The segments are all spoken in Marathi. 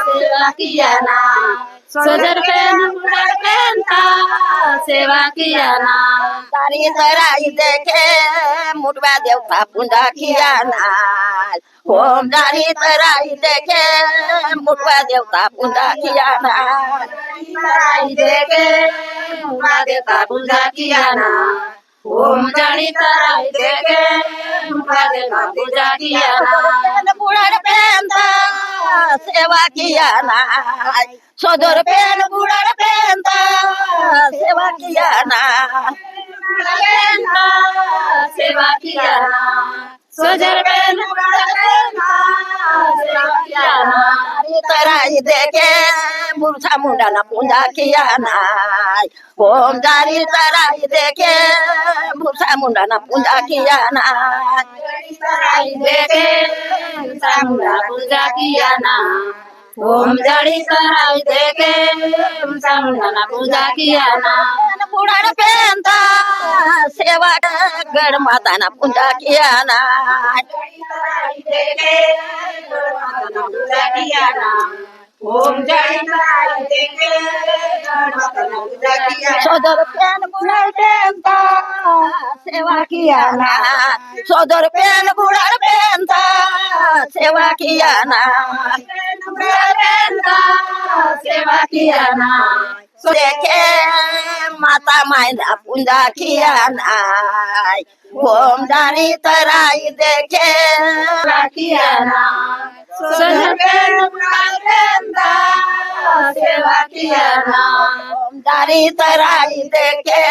सेवा किया ना सोजर पेन मुड़र पेन था सेवा किया ना तारी तराई देखे मुडवा देवता पुंजा किया ना होम दारी तराई देखे मुडवा देवता पुंजा किया ना तराई देखे मुड़ा देता पूजा किया ना ओम जानी तराई देखे मुड़ा देता पूजा किया ना बुढ़र पेंता सेवा किया ना सोदर पेन बुढ़र पेंता सेवा किया ना सेवा किया ना सोजर पेन मुड़ा देता सेवा किया ना तराई देखे बुरसा मुंडा ना पूजा किया ना होम दारी तराई देखे बुरसा मुंडा ना पूजा किया ना तराई देखे सामुंडा पूजा किया ना ओम जड़ी तराई देखे सामुंडा ना पूजा किया ना बुढ़ाड़ पेंता सेवा गढ़ माता ना पूजा किया ना तराई देखे पूजा किया ना ओम जड़ी तराई देखे पूजा किया ना सोदर पेन बुढ़ाड़ पेंता सेवा किया ना सोदर पेन बुढ़ाड़ पेंता सेवा किया ना सेवा किया ना देखे माता मायना पूजा किया ना होम दारी तराई देखे सेवा किया ना सोजर पेन मुड़ा देता सेवा किया ना होम दारी तराई देखे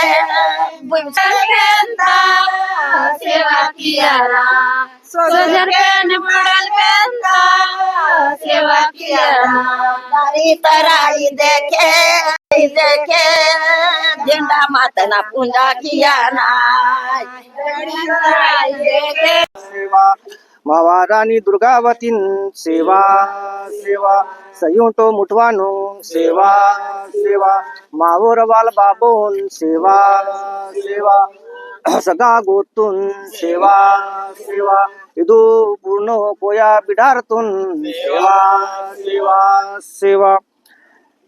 सेवा किया ना सोजर पेन मुड़ा देता सेवा किया ना दारी तराई देखे झंडा माता ना पूजा किया ना तराई देखे सेवा महारानी दुर्गावतीन सेवा सेवा सयुंटो मुठवानो सेवा सेवा मावर बाल बाबोन सेवा सेवा सगा गोतून सेवा सेवा इदू पूर्ण पोया बिडारतून सेवा सेवा सेवा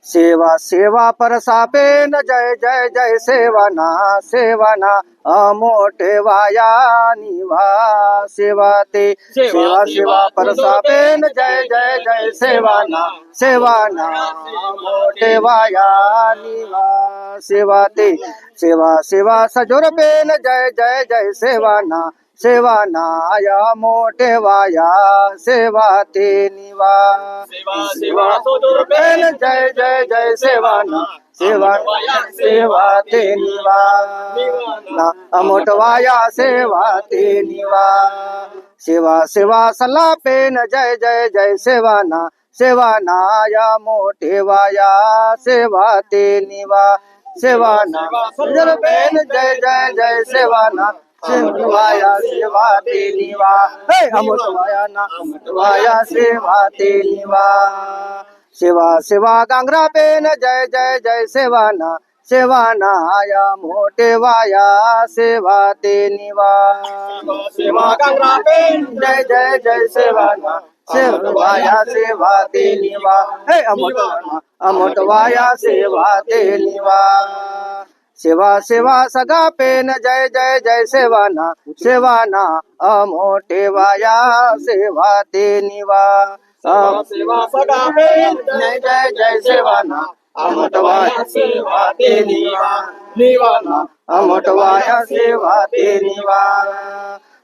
सेवा सेवा परसापेन जय जय जय सेवाना अमोठे वाया निवा सेवा ते सेवा सेवा परसापेन जय जय जय सेवाना अमोठे वाया निवा सेवा ते सेवा सेवा सजोर पेन जय जय जय सेवाना या मोठे वाया सेवा ते निवा सेवा सजोर पेन जय जय जय सेवाना सेवा ते निवा अमोटवाया सेवा ते निवा सेवा सेवा सला पेन जय जय जय सेवाना या मोठे वाया सेवा ते निवा सेवाना सजोर पेन जय जय जय सेवाना सेवाया सेवा ते निवा हे अमोटवाया ना अमोटवाया सेवा ते निवा सेवा सेवा गांगरा पेन जय जय जय सेवाना या मोठे वाया सेवा ते निवा सेवा गांगरा पेन जय जय जय सेवाया सेवा ते निवा हे अमोटवाया सेवा ते निवा सेवा सेवा सगा पेन जय जय जय सेवाना अमोठे वाया सेवा ते निवा सेवा सगा पेन जय जय जय सेवाना अमोटवाया सेवा ते निवाना अमोटवाया सेवा ते निवा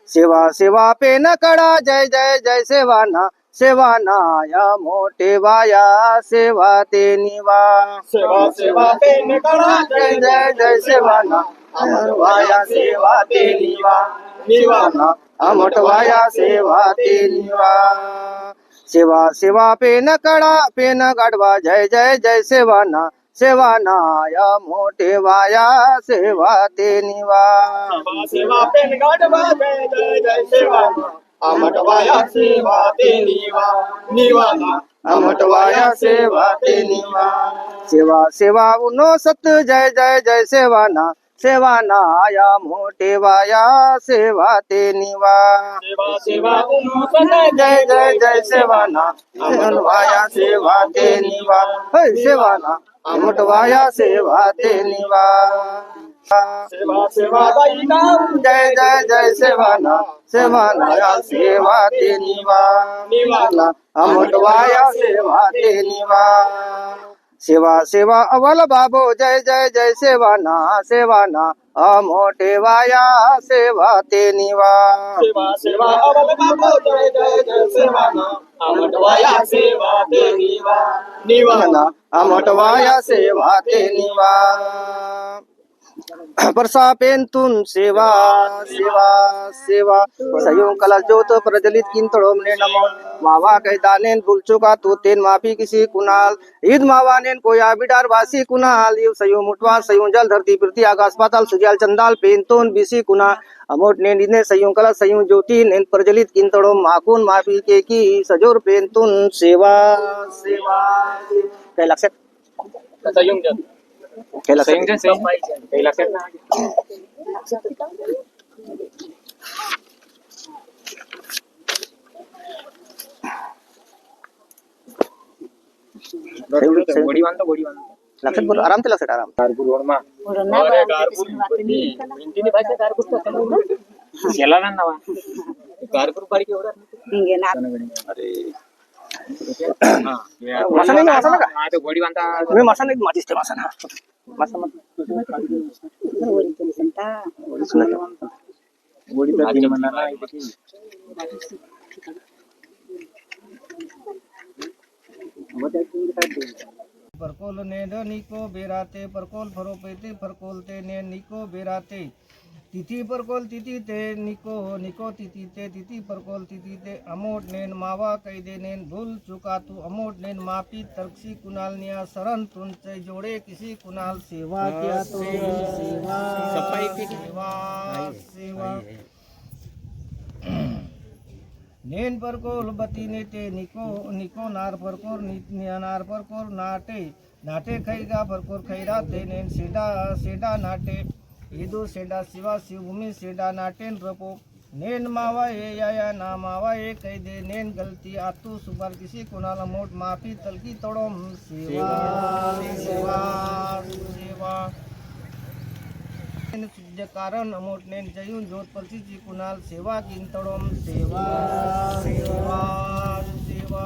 सेवा सेवा पेन कड़ा जय जय जय सेवाना या मोठे वाया सेवा ते निवा सेवा सेवा पेन कड़ा जय जय जय सेवाना अमोटवाया सेवा ते निवाना अमोटवाया सेवा ते निवा सेवा सेवा पेन कड़ा पेन गाडवा जय जय जय सेवाना या मोठे वाया सेवा ते निवा सेवा पेन गाडवा जय जय जय सेवाना अमोटवाया सेवा ते निवाना अमोटवाया सेवा ते निवा सेवा सेवा उनो सत जय जय जय सेवानाया मोठेवाया सेवा ते निवा सेवा सेवा जय जय जय सेवाना वाया सेवा ते निवा सेवाना मोठवाया सेवा ते निवा सेवा सेवा बाईना जय जय जय सेवाना सेवानाया सेवा ते निवा निवाला अमोटवाया सेवा ते निवा सेवा सेवा अवल बाबो जय जय जय सेवाना सेवाना अमोटेवाया सेवा ते निवा सेवा सेवा अवल बाबो जय जय जय सेवाना अमटवाया सेवा ते निवा निवाला अमोटवाया सेवा ते निवा परसा पेंतून सेवा सेवा सेवा सयोग कला ज्योत प्रज्वलित किंतड़ों ने नमो मावा कह दानेन भूल चुका तू तेन माफी किसी कुनाल ईद मावानेन कोया बिडार वासी कुनाल यु सयो मुटवा सयो जल धरती पृथ्वी आकाश पाताल सुजाल चंदाल पेंतोन बिसी कुना अमोट ने निने सयो कला सयो ज्योति नेन प्रज्वलित किंतड़ों माकुन माफी के की सजोर पेंतून सेवा सेवा काय लक्षात संयुग जन काय लक्षात काही लक्षात नाही गोडी बांधतो लक्षात बोल आराम ते लक्षात आराम कारपूर रोडमा अरे कारपूर हिंदीने भाषा कारपूर तो समजलं केला ना नवा कारपूर पाडी एवढा अरे मसाला नाही मसाला का हा तो गोडी बांधता तुम्ही मसाला नाही मातीच ते मसाला मसाला गोडी तर म्हणणार नाही परकोल ने निको बेराते परकोल फरो पेते परकोल ते ने निको बेराते तिथी परकोल तिथी ते निको निको तिथी ते तिथी परकोल तिथी ते अमोट नेन मावा कैदे नेन भूल चुका तू अमोट नेन मापी तरक्सी कुनाल निया शरण तुनचे जोड़े किसी कुनाल सेवा किया तो सेवा सफाई की सेवा सेवा नेन परकोल बती नेते निको निको नार परकोर नार परकोर नाटे नाटे खैगा परकोर खैरा ते नेन सेडा सेडा नाटे ईदु सेडा शिवा शिवभूमि सेडा नाटेन रपो नेन मावा या ना मावा कह दे नेन गलती आतु सुपर किसी कुनाला मोट माफी तलकी तोड़ोम सेवा सेवा सेवा कारण अमोट नेन जयून जोत परची कुनाल सेवा किन तोड़ोम सेवा सेवा सेवा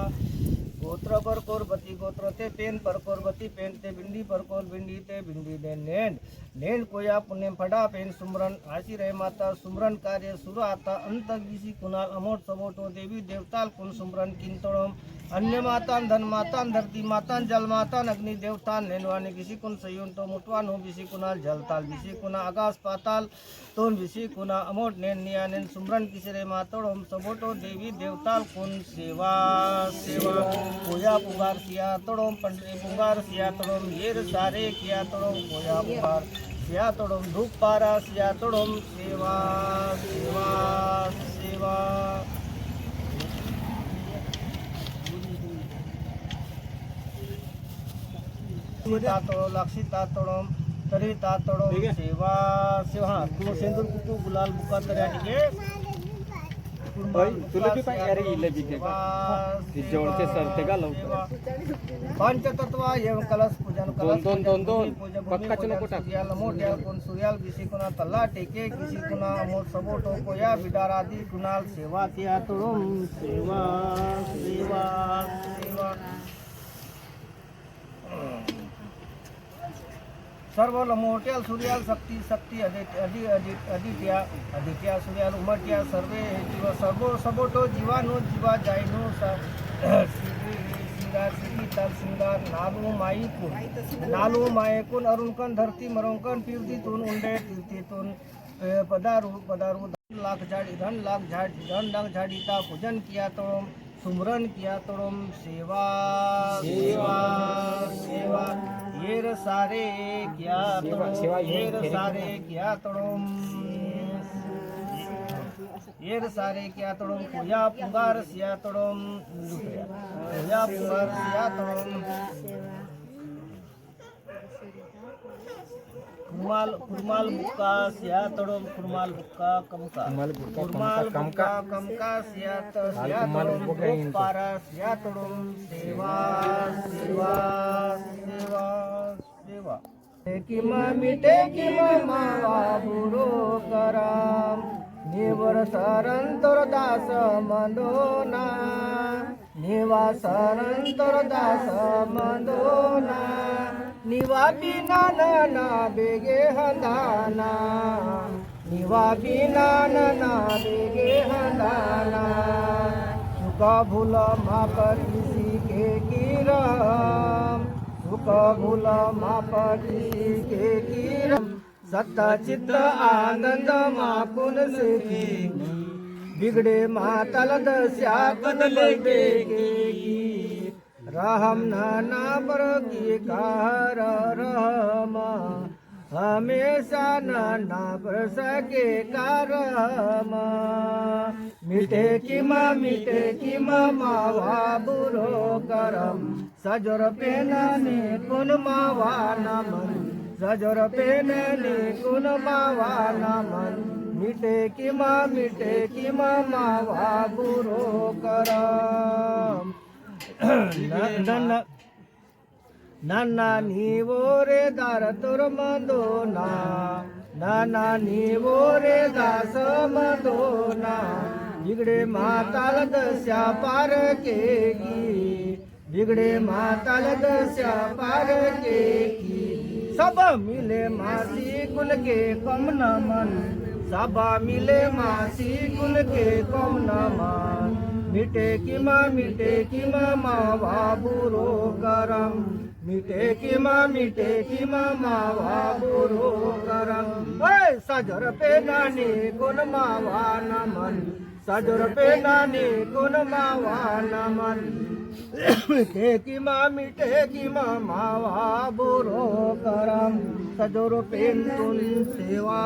गोत्र पर कोरबती गोत्र ते पेन पर कोरबती पेन ते बिंदी पर कोर बिंदी ते बिंदी दे नेन नेन कोया पुण्य फड़ा पेन सुमरन आशी रहे माता सुमरन कार्य सुर आता अंत किसी कुनाल अमोट सबोटो देवी देवताल कुन सुमरन किंतोड़म अन्य मातान धन मातान धरती मातान जल मातान अग्नि देवतान नेनवाने किसी कुन सयुन तो मुटवान हो किसी कुनाल जलताल किसी कुना आकाश पाताल तोन किसी कुना अमोट नेन निया नेन सुमरन किसी रे मातोड़म सबोटो देवी देवताल कुन सेवा सेवा पूजा पुकार किया तोड़ोम पंडे पुकार किया तोड़ोम येर सारे किया तोड़ोम पूजा पुकार किया तोड़ोम धूप पारा किया तोड़ोम सेवा सेवा सेवा तातोड़ो लक्षित तातोड़ोम तरी तातोड़ोम सेवा सेवा हाँ तुम सिंदूर कुकू गुलाल बुका तरी के तुला बी काय अरे इले बी के ती जोडते सरते का लवकर पंचतत्व एवं कलश पूजन कलश दोन पक्काच नको टाक सूर्याला मोठ्या कोण सूर्याल किसी कुणा तल्ला टेके किसी कुणा मोठ सबोटो कोया बिडार आदि कुणाल सेवा त्या तोडून सेवा सेवा सेवा सर्व मोठ्या सूर्याल शक्ती शक्ती आदित्या आदित्या सूर्याल उमट्या सर्वे जीव सर्व सबोटो जीवानु जीवा जायनु सिंगार सिंगार सिंगार नालू मायकून अरुणकन धरती मरुंकन तीर्थीतून उंडे तीर्थीतून पदारू धन लाख झाड झाडीता पूजन किया तोड़म सुमरन किया तोड़म सेवा सेवा सेवा येर सारे किया येर सारे किया तोड़म येर सारे किया तोड़म पूजा पुंगार सिया तोड़म पूजा पुंगार सिया तोड़म कुरमाल बुक्का सिया तडोम कुरमाल बुक्का कमका कुरमाल बुक्का कमका सिया तडोम पारा सिया तडोम सेवा सेवा सेवा सेवा किमा मिटे किमा मावा बुडो कराम निवर सरंतर दास मंदोना निवा सरंतर दास मंदोना निवा बिना ना बेगे हंदाना निवा बिना ना बेगे हंदाना सुका भूल माप किसी के किरम सुका भूल माप किसी के किरम सत्ता चित्त आनंद माकुन से बिगड़े मातल दस्या बदले बेगी रहम नाना पर की कार रहमा हमेशा नाना पर सके कारम मिटे की मावा बुरो करम सजोर पेनाने कुन मावा नमन सजोर पेनाने कुन मावा नमन मिटे की मावा बुरो करम नाना नीवो रे दार तुर मंदोना नाना नीवो रे दास मंदोना बिगड़े माताल दस्या पार केगी बिगड़े माताल दस्या पार केगी सब मिले मासी कुल के कम न मन सब मिले मासी कुल के कम न मन मिटे की मावा बुरो करम मिटे की मावा बुरो करम सजर पे नानी कुन मावा नमन सजर पे नानी कुन मावा नमन मिटे की मावा बुरो करम सजर पेन तुन सेवा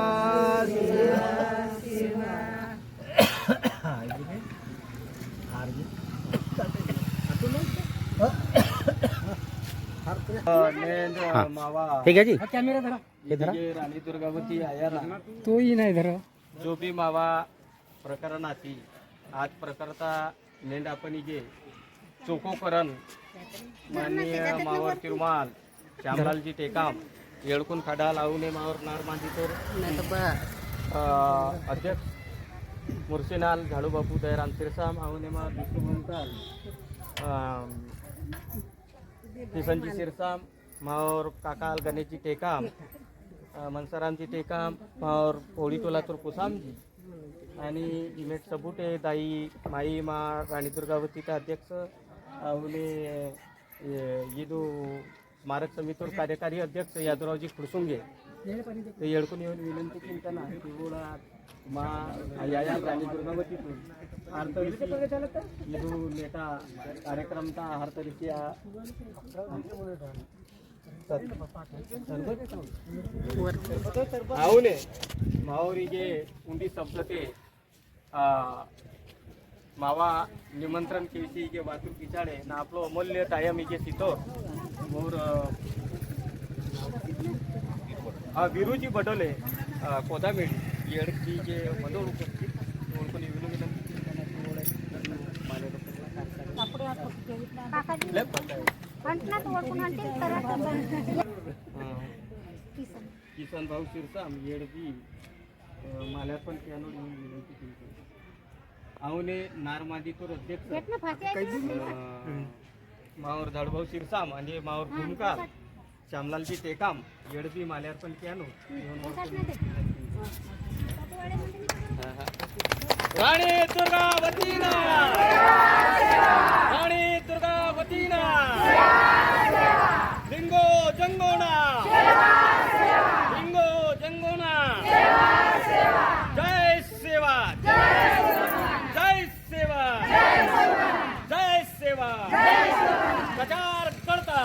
ठीक है जी कैमरा धरा ये धरा ये राणी दुर्गावती आयाला तो ही नाही धरा जो बी मावा प्रकरणाची आज प्रकरता नेंड आपण गे चोकोकरण माननीय मावर तिरुमाल श्यामलालजी टेकाम येळकून खडा लावून मावर नार मांडीतोर अध्यक्ष मुर्शीनाल झाडू बापू दयाराम सिरसाम आवने मा विष्णू भंकार किसनजी सिरसाम मावर काकाल गणेशजी टेकाम मनसरामजी टेकाम मावर पोळी टोलातूर कुसामजी आणि इमेट सबुटे दाई माई मा राणी दुर्गावतीचा अध्यक्ष आवले येदू स्मारक समितीवर कार्यकारी अध्यक्ष यादवरावजी खुडसुंगे ते येडकून येऊन विनंती केली त्यांना तिवोळा मा या राणी दुर्गावतीतून आरतरीची येदू नेता कार्यक्रमता आरतरीची आवने मावरीगे उंडी शब्दते मावा निमंत्रण केसी के वातूर किचाडे ना आपलो अमूल्य टायम इके सितो मोर विरुजी बडोले कोदामेडी येडची जे मदोड उपस्थित कोणी विनंती किसन भाऊ शिरसाम येडजी माल्यात पण पियानो विनंती केली आवने नारमादी तो अध्यक्ष मावर झाडभाऊ शिरसाम आणि मावर भूमकार श्यामलालजी टेकाम येडबी माल्यावर पण पियानो राणी दुर्गावतीना राणी दुर्गावतीना लिंगो जंगोना लिंगो जंगोना जय सेवा जय सेवा जय सेवा प्रचार करता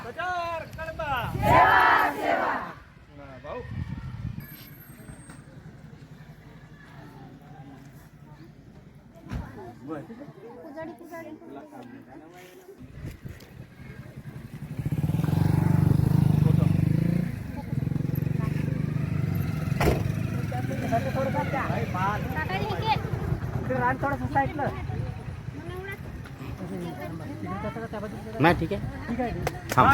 प्रचार करता भाऊ नाही ठीक आहे थांब.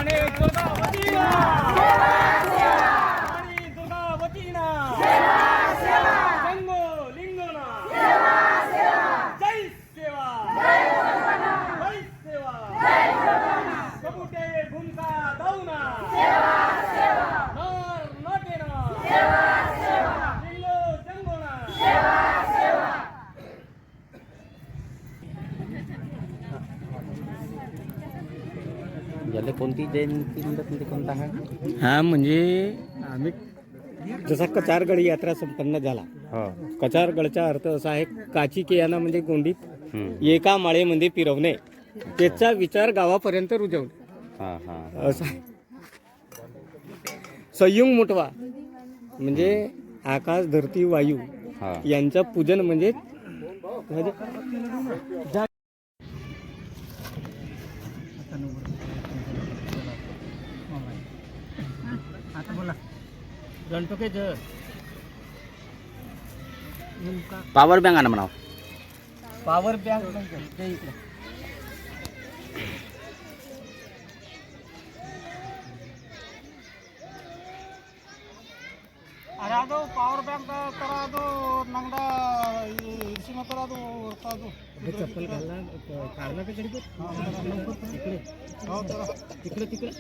याला कोणती जयंती म्हणतात म्हणजे कोणता हा म्हणजे आम्ही जसा कचारगड यात्रा संपन्न झाला. हो कचारगडचा अर्थ असा आहे काची केयाना म्हणजे गोंडीत हम्म. एका माळेमध्ये फिरवणे, त्याचा विचार गावापर्यंत रुजवणे हा हा असा आहे. संयुग मुठवा म्हणजे आकाश धरती वायू हा यांचं पूजन म्हणजे पॉवर बँक आणा म्हणावं. पॉवर बँक ಅದು ಪವರ್ ಬ್ಯಾಂಕ್ ತರ ಅದು ನಂಗಡ ಇರಿಸಿನ ತರ ಅದು ಇರ್ತಾ ಅದು चप्पल घालला काढला का गडी तिकडे तिकडे तिकडे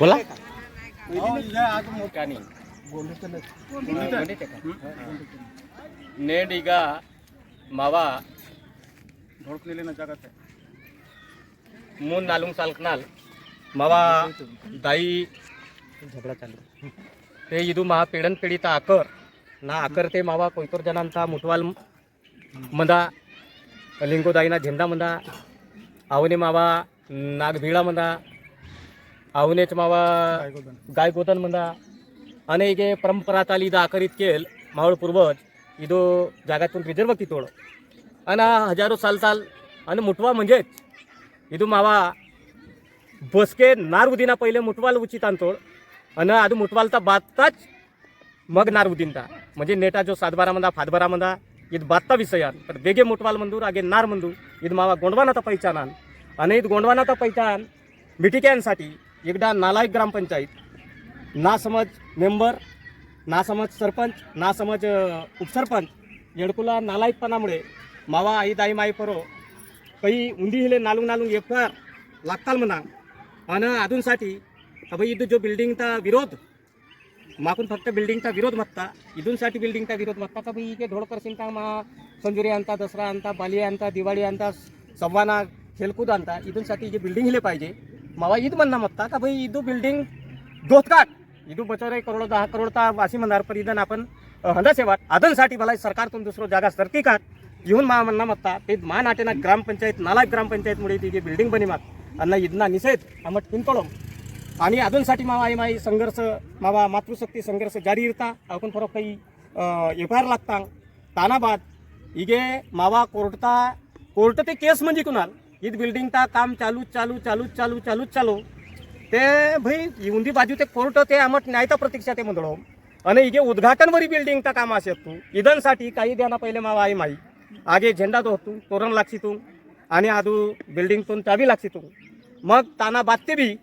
बोला नेडिगा मावा ಹೊಡ್ಕಲಿನ ಜಾಗತ್ತೆ मून नालुंग सालकनाल मावा दाई झगडा चालू ते इदू महा पेडन पेढीता आकर ना आकर ते मावा कोयतोर जणांचा मुठवाल मंदा लिंगोदाईना झेंडा मंदा आवने मावा नागभिळा मंदा आवनेच मावा गाय गोदन मंदा आणि इके परंपरा चाली इदा आकरीत केल मावळ पूर्वज इदो जागातून रिजर्व कितोड आणि हजारो साल आणि मुठवा म्हणजेच इदू मावा बसके नार उदिना पहिले मुठवाल उचित आणतोड आणि आदू मुठवालता बातताच मग नार उदिनता म्हणजे नेटा जो सातबारा मंदा फातबारा मंदा इद बातता विषयान तर बेगे मुठवाल मंदूर आगे नार मंदू इद मावा गोंडवानाचा पैचानान आणि इद गोंडवानाचा पैचान मिटिक्यांसाठी एकदा नालायक ग्रामपंचायत ना समज मेंबर ना समज सरपंच ना समज उपसरपंच येडकुला नालायकपणामुळे मावा आई दाई माई परो काही उंदी हिले नालूंग नालूंग एफआर लागताल म्हणा आणि अजूनसाठी अभय इथं जो बिल्डिंगचा विरोध माकून फक्त बिल्डिंगचा विरोध मागता इथूनसाठी बिल्डिंगचा विरोध मागता का भाई इथे धोडकर सिंग मा संजुरी आणता दसरा आणता बाली आणता दिवाळी आणता सव्वाना खेलकूद आणता इथूनसाठी जे बिल्डिंग हिले पाहिजे मावा ईद म्हणणं मागता का भाई इदू बिल्डिंग दोतकाट इदू बचारे करोड 10 करोडता वाशी म्हणणार पर इदन आपण हंदा सेवाट आदनसाठी भला सरकारतून दुसरं जागा सरती काट येऊन मा म्हणणं मागता ते मा नाटेना ग्रामपंचायत नालायक ग्रामपंचायतमुळे ती जे बिल्डिंग बनी माग अन्न इदना निषेध आमट पिंतोळम आणि अजूनसाठी मावा आई माई संघर्ष मावा मातृशक्ती संघर्ष जारी इरता आपण फरक काही एफआयआर लागता तानाबाद इगे मावा कोर्ट ते केस म्हणजे कुणाल ईद बिल्डिंगचा काम चालू ते भाई उंदी बाजू ते कोर्ट ते आमट न्यायता प्रतीक्षा ते मंदळो आणि इगे उद्घाटनवरी बिल्डिंगचा काम असे तू इदनसाठी काही द्याना पहिले मावा आई माई आगे झेंडा दोहतू तोरण लागशी तू आणि आदू बिल्डिंगतून चावी लागशी तू मग ताना बातते बी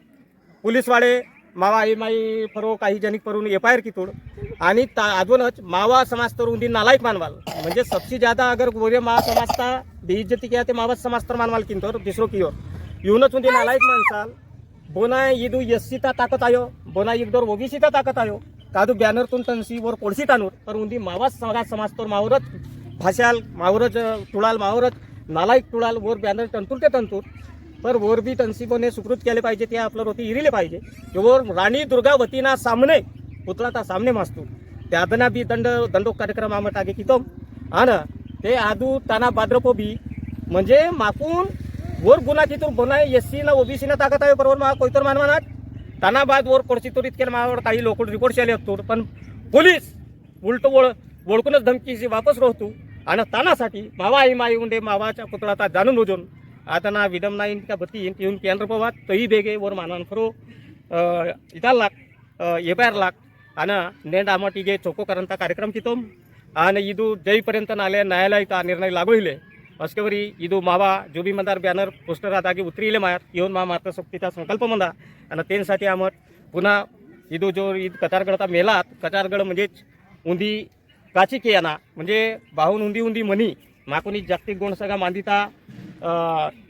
पोलीसवाडे मावा आई माई फरो काही जनिक करून एफआयआर की तोड आणि अजूनच मावा समाज तर उंदी नालायक मानवाल म्हणजे सबसे ज्यादा अगर गोरे मावा समाजता बेइज्जती किया ते मावा समाज तर मानवाल किंतोर दुसरो कियोर येऊनच उंदी नालायक माणसाल बोना इदू एससीता ताकत आयो बोना इकडोर ओबीसीता ताकत आयो कादू बॅनरतून तनसी वर पोळशी तानूर तर उंदी मावा समाज तर मावरच भाषाल मावरच तुळाल मावरच नालायक तुळाल वर बॅनर तंतूर ते तंतूर पर वर बी तनसीबोने सुकृत केले पाहिजे ते आपलं रोती इरिले पाहिजे वर राणी दुर्गावतीना सामने पुतळाचा सामने मासतो त्यादना बी दंडो कार्यक्रम आमट आगे कितो आणि ते आदू ताना बाद्रपो बी म्हणजे माकून वर गुन्हा कितून बोना एससी ना ओबीसी ना ताकद आहे बरोबर मा कोयतर मानवानात तानाबाद वर कोडची तोरीत केलं मावर काही लोक रिपोर्ट आले असतो पण पोलीस उलट ओळखूनच धमकीशी वापस राहतो आणि तानासाठी मावा आई माई उंडे मावाच्या पुतळाचा जाणून उजून आता ना विडम नाही का बत्ती येऊन केंद्र पवात तही बेगे वर मानवान फरो इताल लाग एबार लाग आणि नेंड आमट इगे चोको करंता कार्यक्रम कितो आणि इदू जईपर्यंत नाले न्यायालयाचा निर्णय लागू होईल अस्केवरी इदू मावा जो बी मंदार बॅनर पोस्टर आगे उतरिले मायात येऊन मा मातृशक्तीचा संकल्प मंदा आणि त्यांसाठी आमट पुन्हा इदू जो ईद कटारगडचा मेलात कटारगड म्हणजेच उंदी काची केयाना म्हणजे बाहून उंदी मनी माकुनी जागतिक गुण सगळा मांदिता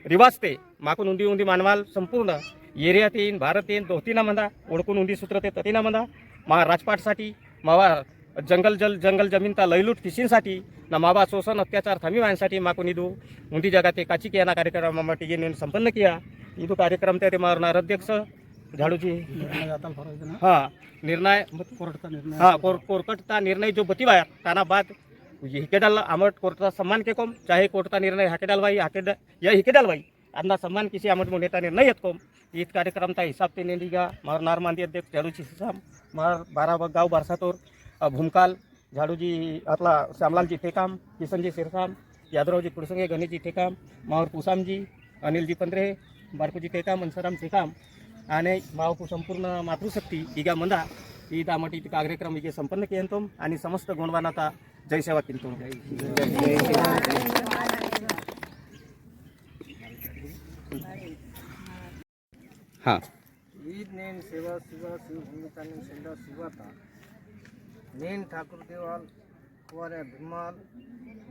रिवाजते माकून उंदी मानवाल संपूर्ण एरियात येईन भारत येईन दोतीना म्हणा ओळखून उंदी सूत्र ते ततीना म्हणा मा राजपाटसाठी मावा जंगल जमीनता लयलूट फिशींसाठी ना मावा शोषण अत्याचार थांबविण्यासाठी माकून इदू उंदी जगात काची केयाना कार्यक्रम टीगे संपन्न किया इदू कार्यक्रम ते मारणार अध्यक्ष झाडूजी हाँ निर्णय कोर्टचा निर्णय जो बतीवाया ताना बाद हिकेडाल आमट कोर्टचा सम्मान के कोम चाहे कोर्टचा निर्णय हाकेडाल भाई या हिकेडाल भाई अन्ना सम्मान किसी आमट मोनेता निर्णय येत कोम ईद कार्यक्रमचा हिसाब ते नेंडीगा मार नारमांदी अध्यक्ष झाडूजी हिसाब मार 12 गाव बारसातोर भूमकाल झाडूजी आपला श्यामलालजी ठेकाम किसनजी सिरसाम यादवरावजी कुडसंगे गणेशजी ठेकाम मावर पुसामजी अनिलजी पंधरे बारकुजी ठेकाम मनसराम ठेकाम आणि मावकू संपूर्ण मातृशक्ती इगा मंदा ईद आमट ईद कार्यक्रम इगे संपन्न केंतोम आणि समस्त गुणवानाता जय सेवा किंतोम हाँ ईद नेन सेवा शिवा शिव भूमिका नेन सेंदा शिवाता नेन ठाकुर देवाल कुवारे भिमाल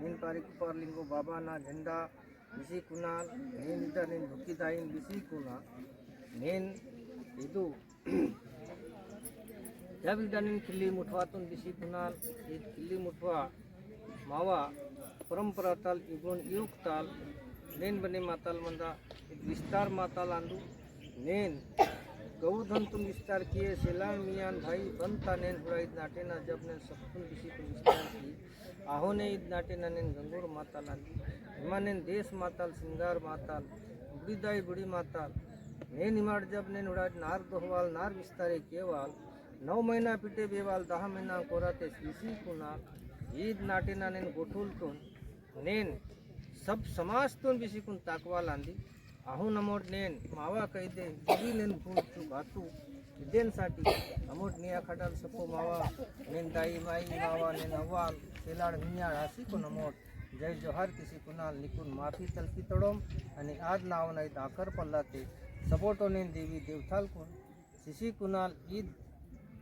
नेन पारिकुपार लिंगो बाबा ना झंडा बिसी कुनाल नेन इदा नेन भुकीदाइन बिसी कुना नेन इदू जब इदा नेन खिल्ली मुठवातून बिसी कुनाल ईद खिल्ली मुठवा मावा परंपरा ताल इगुण युग ताल नेन बने माताल मंदा विस्तार माताल आंदू नेन गौधन तुम विस्तार किए सेलान मियान भाई बनता नेन हुआ ईद नाटे ना जब ने सपन किसी को विस्तार की आहो ने ईद नाटे ना नेन गंगोर माताल आंदी हिमा नेन देश माताल सिंगार माताल बुड़ीदाई बुड़ी माताल नेन हिमाड़ जब नेन उड़ा नार दोहवाल नार विस्तारे केवाल 9 महीना पिटे बेवाल 10 महीना कोराते सीसी कुनाल ईद नाटे ना नेन गोठूल तुन नेन सब समाज तुन बिसी कुन ताकवाल आंदी आहू नमोट नेन मावा कैदे जिबी नेन भूल चुक आतू विदेन साठी अमोट निया खडाल सपो मावा नेन दाई माई मावा नेन अव्वाल सेलाड़ मिया राशि को नमोट जय जोहार किसी कुनाल निकुन माफी तलकी तोड़ोम आणि आज नाव नाही दाकर पल्लाते सपोटो नेन देवी देवथाल कुन सिसी कुनाल ईद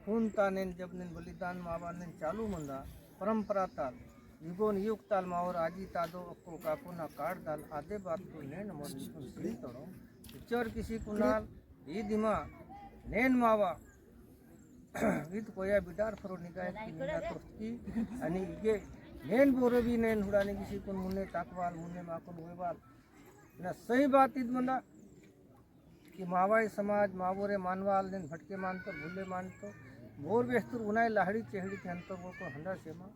खून ता नेन जब नेन बलिदान मावा नेन चालू मंदा परंपरा ताल युगोन युग ताल मावर आजी तादो अक्को काकुना काट दाल आधे बात को नेन मोर निकुन सिरी तोड़ो पिक्चर किसी कुनाल ईद हिमा नेन मावा ईद कोया बिडार फरो निगाह की निगा तोस्ती आणि इगे नेन बोरबी नेन हुडाने किसी कुन मुन्ने ताकवाल मुन्ने माकुन वेवाल ना सही बात ईद मंदा कि मावाई समाज मावोरे मानवाल नेन भटके मानतो भूले मानतो बोर बेस्तूर उनाय लाहड़ी चेहड़ी थंतो वो को हंडा सेमा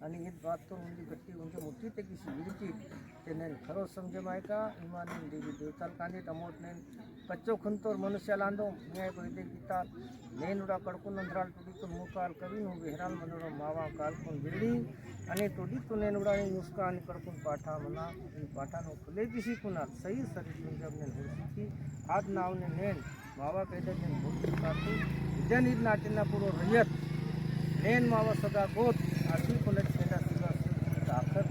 आणि ईद बात तो उंदी गट्टी उंचे मुठी ते किसी विरची ते नेन खरो समझे मायका इमान देवी देवताल कांदे टमोट नेन कच्चो खंतोर मनुष्य लांदो न्याय कोइदे गीता नेन उडा कडकुन अंधराल टुडी तो मुकाल कवी नु बेहराल मनोरो मावा काल कोन बिरडी आणि टुडी तो नेन उडा नुस्का आणि कडकुन पाठा मना पाठा नो खुले किसी कुनाल सही सरी जब नेन हुरसी आज नाव ने नेन मावा कैदे नेन भूल कातू जन ईद नाटिना पुरो रयत नेन मावा सदा गोत आशी कोलट सेना सिवा आखर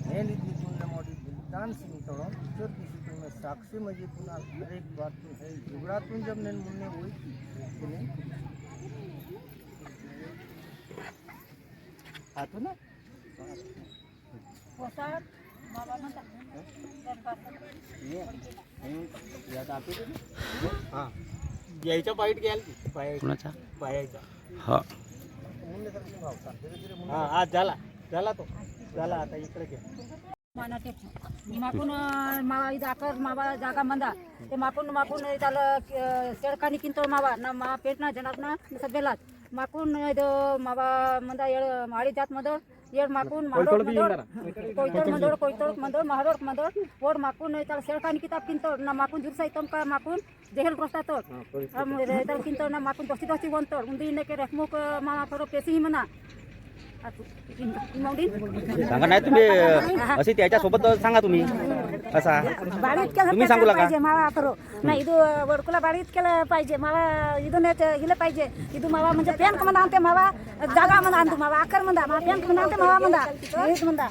नेन ईद निकुन नमोडी बलिदान सिंह तोड़ो पिक्चर किसी को में साक्षी मजी कुनाल हर एक बात तो है जुगड़ा तुम जब नेन मुन्ने हुई थी नेन आतो ना हाँ यायच्या पाईट घ्याल कुणाचा पायाचा हा हा आज झाला तो झाला आता इकडे घ्या माकून मावा ಇದು ಆಕರ್ ಮಾವ ಜಾಗ ಮಂದ ते ಮಾಕೂನ್ ಇದಲ್ಲ ಸೆಡ್ಕಾನಿ ಕಿಂತ ಮಾವ ನಮ್ಮ ಪೇಟ್ನ ಜನಕ್ನ ಸಬ್ಬೆಲಾತ್ ಮಾಕೂನ್ ಇದು ಮಾವ ಮಂದ ಮಾಡಿ ಜಾತ್ ಮದ ಏಳ್ ಮಾಕೂನ್ ಮಾಡೋಡ್ ಮಂದೋಡ್ ಕೊಯ್ತೋಡ್ ಮಂದೋಡ್ ಮಹರೋಡ್ ಮಂದೋಡ್ ಓಡ್ ಮಾಕೂನ್ ಐತಾಳ ಸೇಳ್ಕಾನಿ ಕಿತಾಬ್ ಕಿಂತೋಡ್ ನಾ ಮಾಕೂನ್ ಜುರ್ಸಾ ಐತಂಕ ಮಾಕೂನ್ ಜೆಹಲ್ ಗೊಸ್ತಾತೋಡ್ ಐತಾಳ ಕಿಂತೋಡ್ ನಾ ಮಾಕೂನ್ ದೋಸ್ತಿ ದೋಸ್ತಿ ವಂತೋಡ್ ಉಂದಿ ಇನ್ನಕ್ಕೆ रेखमुक मामा थोडं पेसी म्हणा सांगा नाही तुम्ही अशी त्याच्या सोबत सांगा तुम्ही असा तुम्ही सांगू नका पाहिजे मावा करो नाही ಇದು वडकुला बाळीत केलं पाहिजे मावा ಇದನ್ನ हिलं पाहिजे ಇದು मावा म्हणजे पॅन्क म्हणा आणते मावा जागा म्हणा आणतो मावा आकर म्हणा मा पॅन्क म्हणा आणते मावा म्हणा हेच म्हणा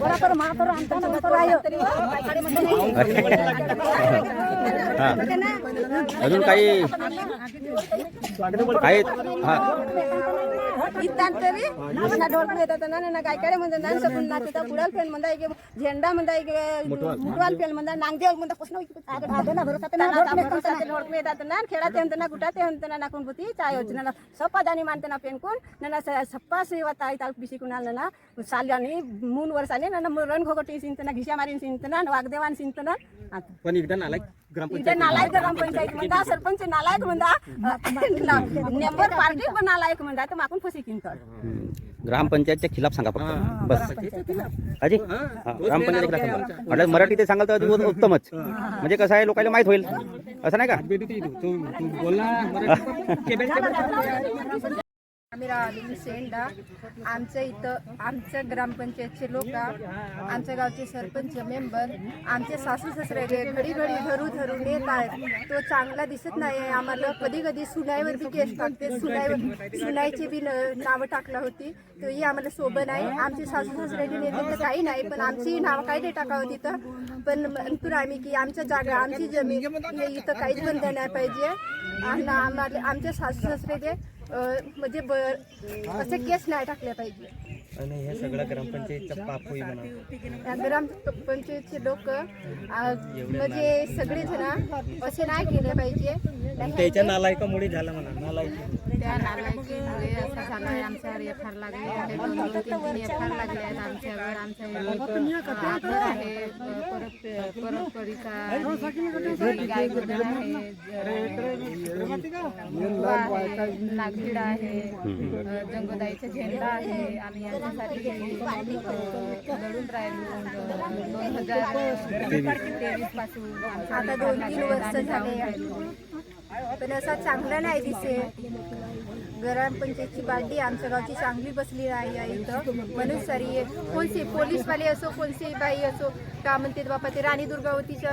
गोळा करू मावा करू आणतो करू आयो हा अजून काही काही हा इत्तांतरी ना ढोलकून येतात ना गायकाडे म्हणतात ना सगळं नाचतात कुडाल पेन म्हणता एक झेंडा म्हणता एक मुटवाल पेन म्हणता नांगदेव म्हणता कुछ ना भरोसा ना ढोलकून येतात ना खेळात ना गुटाते ना नाकून पुती चाय योजना सप्पा जाणी मानते ना पेन कोण ना सप्पा सेवा ताई ताल पिसी कुणाल ना साल्यानी मून वर्षाने ना रण घोगटी सिंतना घिशा मारीन सिंतना वागदेवान सिंतना पण एकदा नालायक इथे नालायक ग्रामपंचायत म्हणता सरपंच नालायक म्हणता नेंबर पार्टी पण नालायक म्हणता तर माकून फसी किंतळ ग्रामपंचायतच्या खिलाफ सांगा फक्त बस अजी ग्रामपंचायत खिलाफ सांगा म्हटलं मराठी ते सांगाल तर उत्तमच म्हणजे कसं आहे लोकांना माहित होईल असं नाही का आम्ही राहिली सेंडा आमच्या इथं आमच्या ग्रामपंचायतचे लोक आमच्या गावचे सरपंच मेंबर आमचे सासू सासरे घडी घडी धरून येत आहेत तो चांगला दिसत नाही आम्हाला कधी कधी सुनाईवर बी केस टाकते सुनाईची बी नावं टाकलं होती तर ही आम्हाला सोबत नाही आमचे सासू सासऱ्याची नेते तर काही नाही पण आमची नावं काही नाही टाकावं तिथं पण म्हणतो आम्ही की आमच्या जागा आमची जमीन इथं काहीच बंद नाही पाहिजे आणि आम्हाला आमच्या सासू सासरे म्हणजे असे केस नाही टाकले पाहिजे आणि हे सगळं ग्रामपंचायतचा पाप होई म्हणा ग्रामपंचायतचे लोक म्हणजे सगळे जण असे नाही केले पाहिजे त्याच्या नालायकामुळे झालं म्हणा नालायक त्या नालायकीमुळे असं झालं आहे आमच्यावर एफआर लागले आहे 2-3 एफआर लागले आहेत आमच्यावर आमच्या घर आहे परतपडीचा गाय गुजर आहे नागझिडा आहे जंगोदाईचा झेंडा आहे आम्ही यांच्यासाठी लढून राहिलो 2023 पासून आता 2-3 वर्ष झाले पण असा चांगला नाही दिसे ग्रामपंचायतची बाल्टी आमच्या गावची चांगली बसली आहे इथं म्हणून सारी कोणती पोलीसवाले असो कोणती बाई असो का म्हणते बापा ते राणी दुर्गावतीचं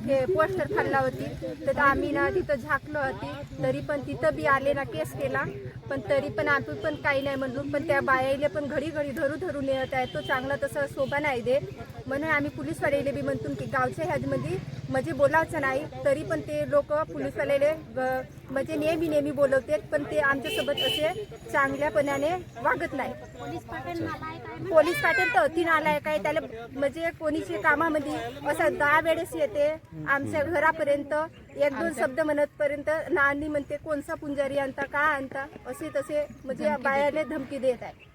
हे पोस्टर फाडला होती तर आम्ही ना तिथं झाकलं होती तरी पण तिथं बी आले ना केस केला पण तरी पण आपण पण काही नाही म्हणलो पण त्या बायाले पण घडी घडी धरून येत आहे तो चांगला तसं शोभा नाही दे म्हणून आम्ही पोलीसवाल्याला बी म्हणतो की गावच्या ह्यामध्ये म्हणजे बोलायचं नाही तरी पण ते लोक पोलीसवाल्याले म्हणजे नेहमी बोलवतात पण ते आमच्यासोबत असे चांगल्यापणाने वागत नाही पोलीस पाटील तर अति नालायक आहे त्याला म्हणजे कोणीच्या कामामध्ये असं 10 वेळेस येते आमच्या घरापर्यंत 1-2 शब्द म्हणतपर्यंत नानी म्हणते कोणसा पुंजारी आणता का आणता असे तसे म्हणजे बायाले धमकी देत आहे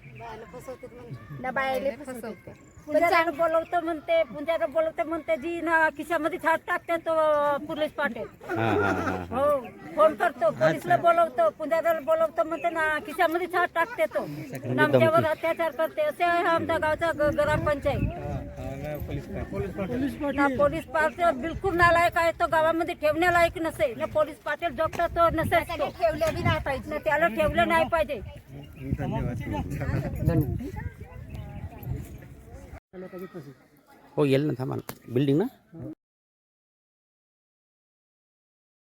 ना बायाले फसवते पुंजारा बोलवतो म्हणते पुंजारा बोलवते म्हणते जी ना खिशामध्ये हात टाकते तो पोलीस पाटील हो फोन करतो पोलीसला बोलवतो पुंजाराला बोलवतो म्हणते ना खिशामध्ये हात टाकते तो आमच्यावर अत्याचार करते असे आहे आमच्या गावचा ग्रामपंचायत पोलीस पाटील बिलकुल नालायक आहे तो गावामध्ये ठेवण्यालायक नसेल ना पोलीस पाटील डॉक्टर तो नसेल ठेवले बी नाही पाहिजे त्याला ठेवलं नाही पाहिजे हो येईल ना थांबा बिल्डिंग ना